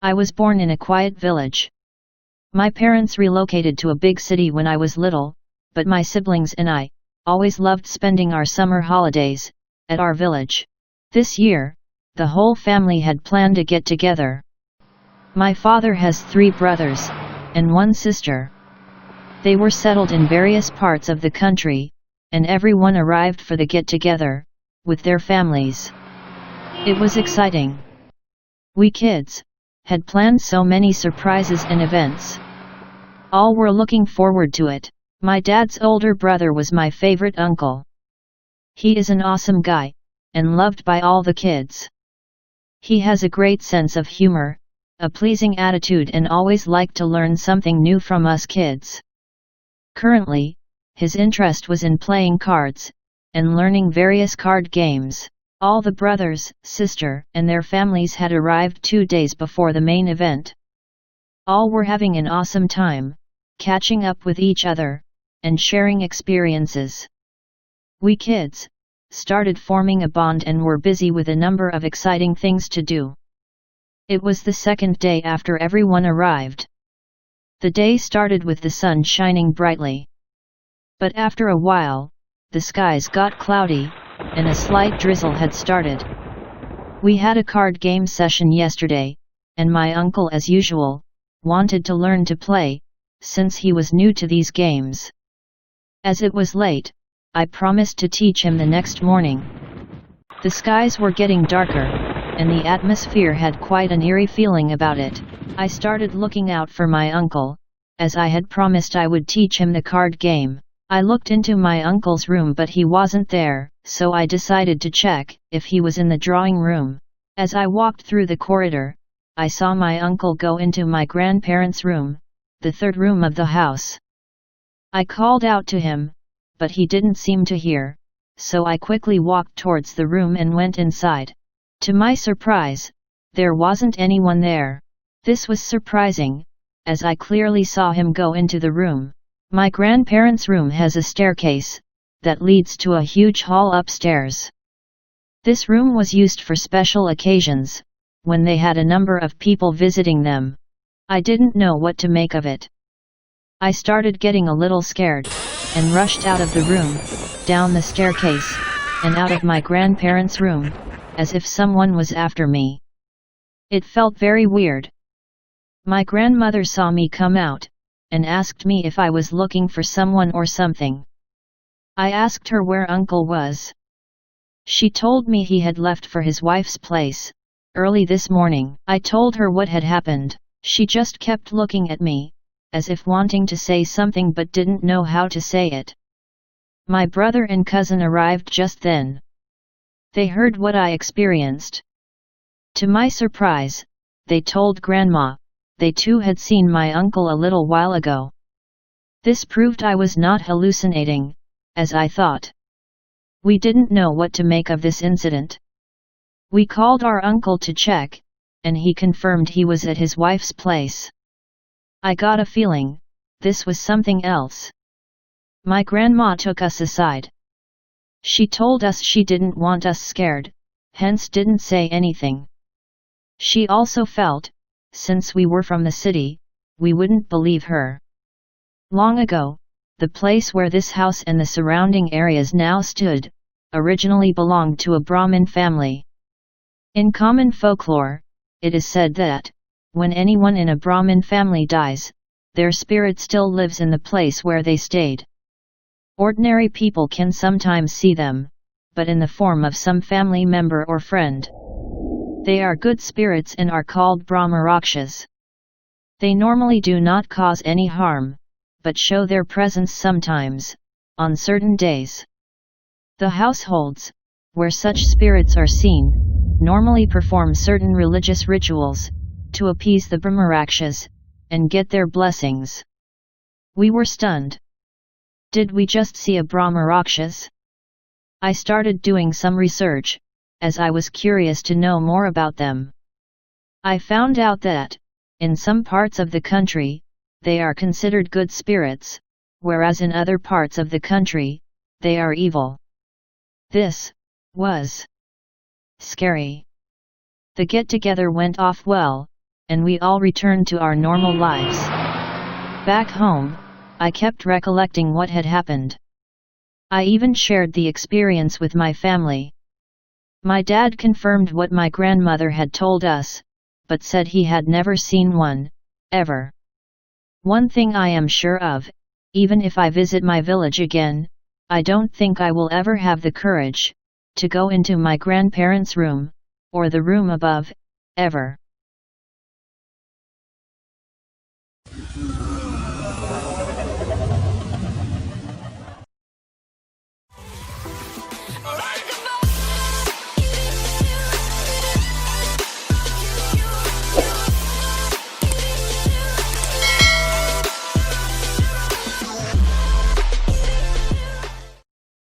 I was born in a quiet village. My parents relocated to a big city when I was little, but my siblings and I always loved spending our summer holidays at our village. This year, the whole family had planned a get-together. My father has 3 brothers and 1 sister. They were settled in various parts of the country, and everyone arrived for the get-together with their families. It was exciting. We kids had planned so many surprises and events. All were looking forward to it. My dad's older brother was my favorite uncle. He is an awesome guy, and loved by all the kids. He has a great sense of humor, a pleasing attitude, and always liked to learn something new from us kids. Currently, his interest was in playing cards, and learning various card games. All the brothers, sister, and their families had arrived 2 days before the main event. All were having an awesome time, catching up with each other, and sharing experiences. We kids started forming a bond and were busy with a number of exciting things to do. It was the second day after everyone arrived. The day started with the sun shining brightly. But after a while, the skies got cloudy, and a slight drizzle had started. We had a card game session yesterday, and my uncle, as usual, wanted to learn to play, since he was new to these games. As it was late, I promised to teach him the next morning. The skies were getting darker, and the atmosphere had quite an eerie feeling about it. I started looking out for my uncle, as I had promised I would teach him the card game. I looked into my uncle's room, but he wasn't there, so I decided to check if he was in the drawing room. As I walked through the corridor, I saw my uncle go into my grandparents' room, the 3rd room of the house. I called out to him, but he didn't seem to hear, so I quickly walked towards the room and went inside. To my surprise, there wasn't anyone there. This was surprising, as I clearly saw him go into the room. My grandparents' room has a staircase that leads to a huge hall upstairs. This room was used for special occasions, when they had a number of people visiting them. I didn't know what to make of it. I started getting a little scared, and rushed out of the room, down the staircase, and out of my grandparents' room, as if someone was after me. It felt very weird. My grandmother saw me come out, and asked me if I was looking for someone or something. I asked her where Uncle was. She told me he had left for his wife's place early this morning. I told her what had happened. She just kept looking at me, as if wanting to say something but didn't know how to say it. My brother and cousin arrived just then. They heard what I experienced. To my surprise, they told Grandma. They too had seen my uncle a little while ago. This proved I was not hallucinating, as I thought. We didn't know what to make of this incident. We called our uncle to check, and he confirmed he was at his wife's place. I got a feeling this was something else. My grandma took us aside. She told us she didn't want us scared, hence didn't say anything. She also felt, since we were from the city, we wouldn't believe her. Long ago, the place where this house and the surrounding areas now stood, originally belonged to a Brahmin family. In common folklore, it is said that, when anyone in a Brahmin family dies, their spirit still lives in the place where they stayed. Ordinary people can sometimes see them, but in the form of some family member or friend. They are good spirits and are called Brahmarakshas. They normally do not cause any harm, but show their presence sometimes, on certain days. The households, where such spirits are seen, normally perform certain religious rituals, to appease the Brahmarakshas, and get their blessings. We were stunned. Did we just see a Brahmarakshas? I started doing some research, as I was curious to know more about them. I found out that, in some parts of the country, they are considered good spirits, whereas in other parts of the country, they are evil. This was scary. The get-together went off well, and we all returned to our normal lives. Back home, I kept recollecting what had happened. I even shared the experience with my family. My dad confirmed what my grandmother had told us, but said he had never seen one, ever. One thing I am sure of, even if I visit my village again, I don't think I will ever have the courage to go into my grandparents' room, or the room above, ever.